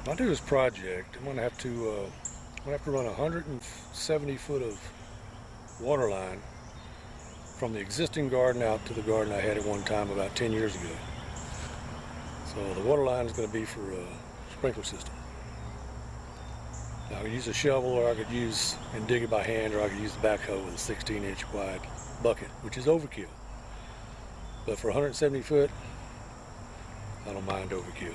When I do this project, I'm going to have to run 170 foot of water line from the existing garden out to the garden I had at one time about 10 years ago. So the water line is going to be for a sprinkler system. Now I could use a shovel, or I could use and dig it by hand, or I could use the backhoe with a 16-inch wide bucket, which is overkill. But for 170 foot, I don't mind overkill.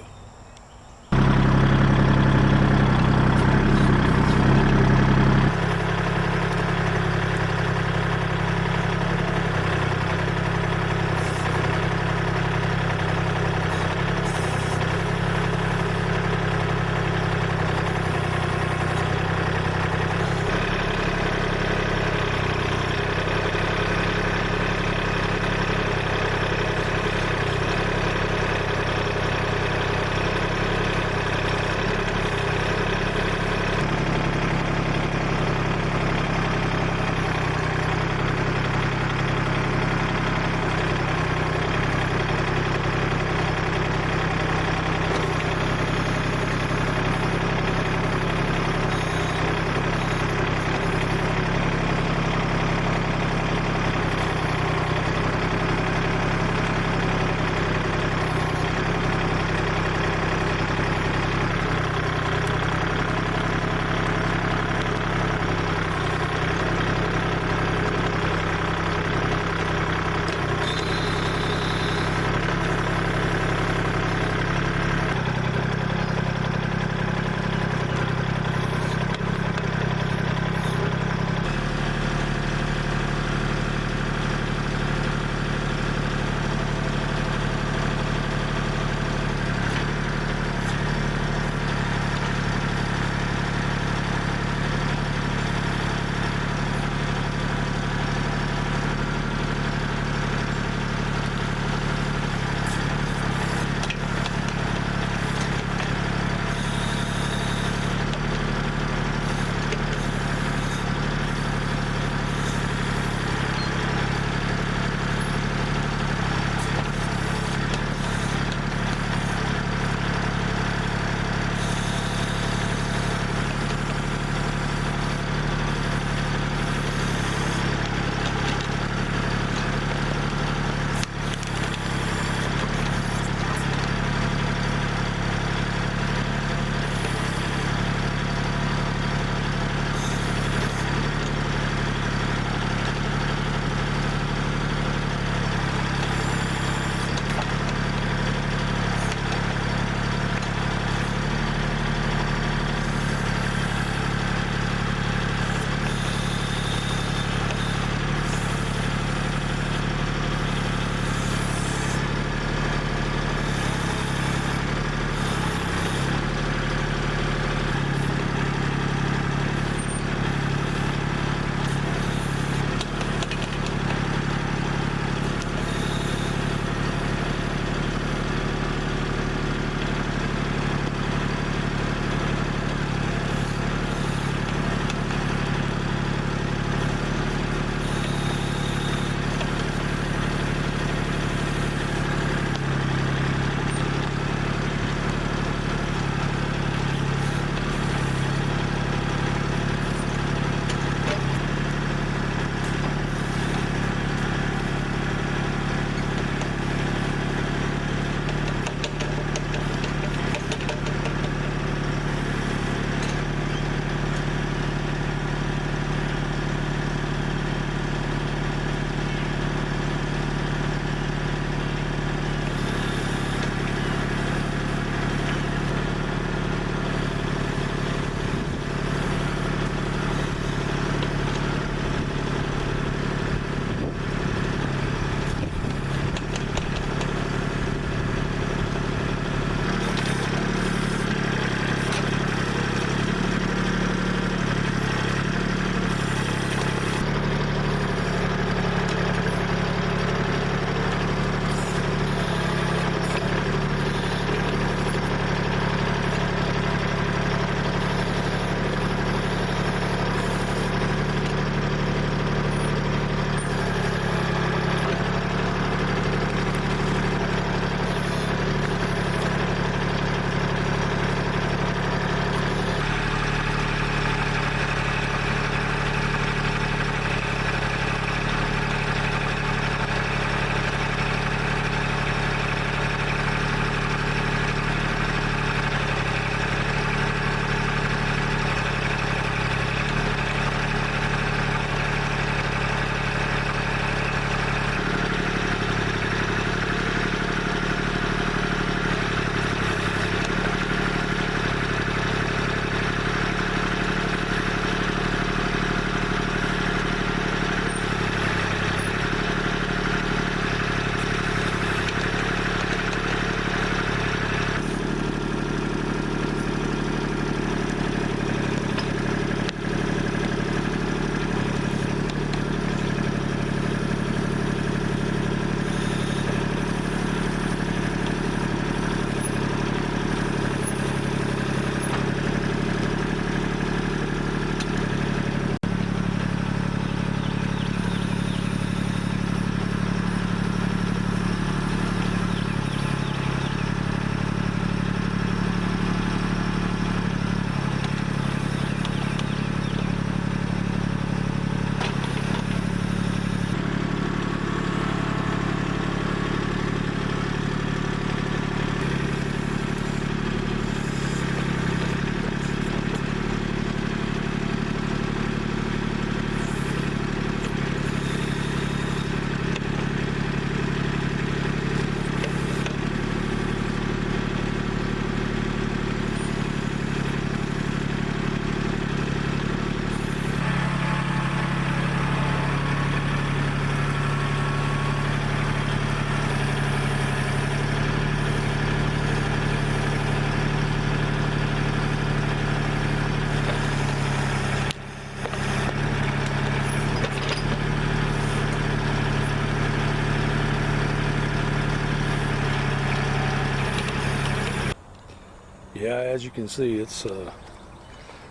Yeah, as you can see, it's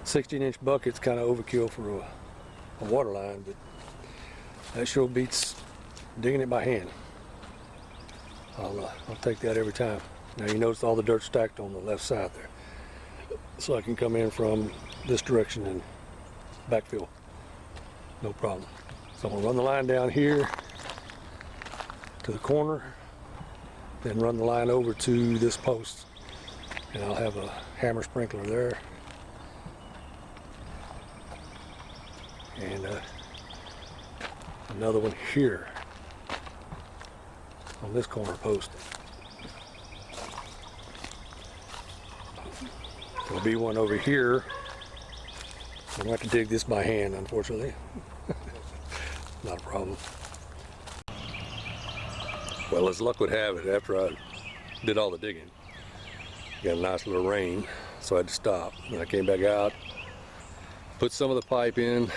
16-inch bucket's kind of overkill for a water line, but that sure beats digging it by hand. I'll take that every time. Now you notice all the dirt stacked on the left side there, so I can come in from this direction and backfill, no problem. So I'm gonna run the line down here to the corner, then run the line over to this post, and I'll have a hammer sprinkler there, and another one here on this corner post. There'll be one over here. I'm going to have to dig this by hand, unfortunately. Not a problem. Well, as luck would have it, after I did all the digging, got a nice little rain, so I had to stop. And I came back out, put some of the pipe in,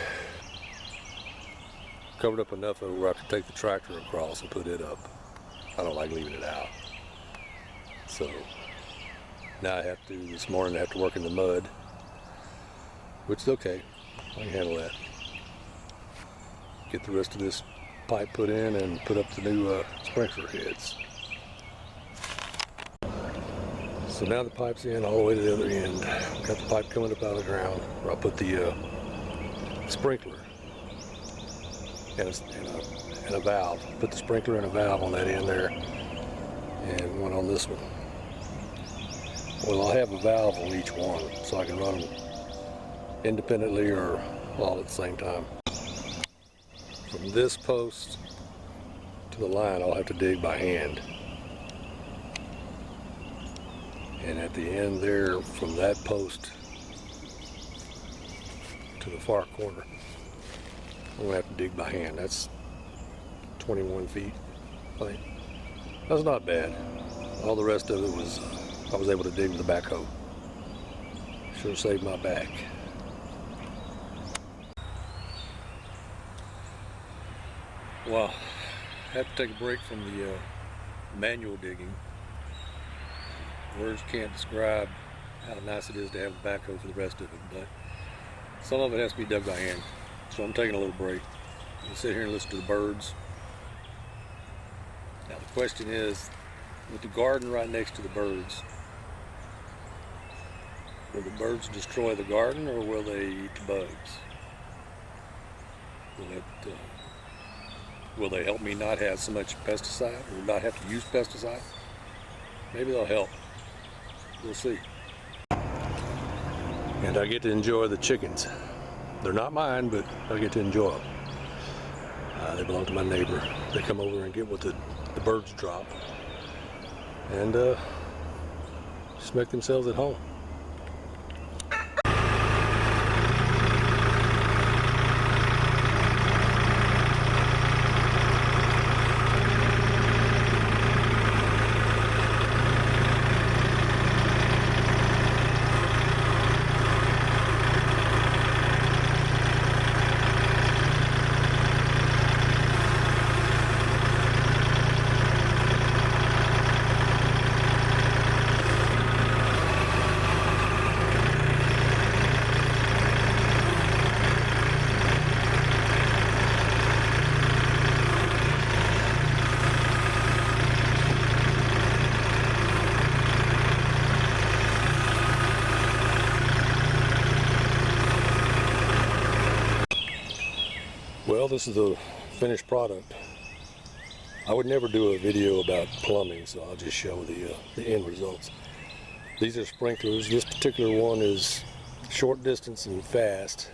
covered up enough of it where I could take the tractor across and put it up. I don't like leaving it out. So now this morning I have to work in the mud, which is okay. I can handle that. Get the rest of this pipe put in and put up the new sprinkler heads. So now the pipe's in all the way to the other end. Got the pipe coming up out of the ground where I'll put the sprinkler and a valve. Put the sprinkler and a valve on that end there, and one on this one. Well, I'll have a valve on each one, so I can run them independently or all at the same time. From this post to the line, I'll have to dig by hand. And at the end there, from that post to the far corner, I'm gonna have to dig by hand. That's 21 feet, I think. That's not bad. All the rest of it was, I was able to dig with the backhoe. Sure saved my back. Well, I have to take a break from the manual digging. Words can't describe how nice it is to have a backhoe for the rest of it, but some of it has to be dug by hand. So I'm taking a little break. I'm gonna sit here and listen to the birds. Now the question is, with the garden right next to the birds, will the birds destroy the garden or will they eat the bugs? Will they help me not have so much pesticide or not have to use pesticide? Maybe they'll help. We'll see. And I get to enjoy the chickens. They're not mine, but I get to enjoy them. They belong to my neighbor. They come over and get what the birds drop and just make themselves at home. Well, this is the finished product. I would never do a video about plumbing, so I'll just show the end results. These are sprinklers. This particular one is short distance and fast.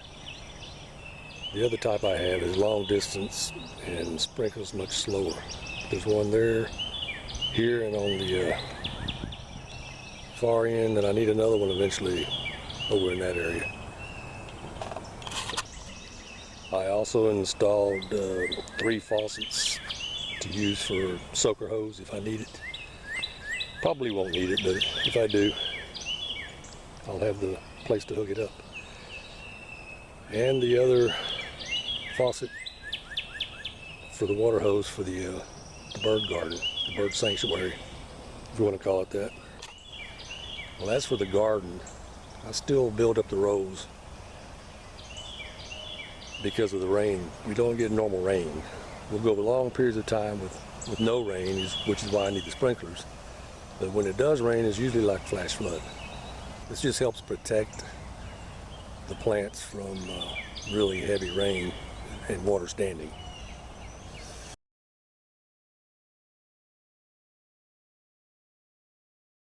The other type I have is long distance and sprinkles much slower. There's one there, here, and on the far end, and I need another one eventually over in that area. I also installed 3 faucets to use for soaker hose if I need it. Probably won't need it, but if I do, I'll have the place to hook it up. And the other faucet for the water hose for the bird garden, the bird sanctuary, if you want to call it that. Well, as for the garden, I still build up the rows because of the rain. We don't get normal rain. We'll go long periods of time with no rain, which is why I need the sprinklers. But when it does rain, it's usually like flash flood. This just helps protect the plants from really heavy rain and water standing.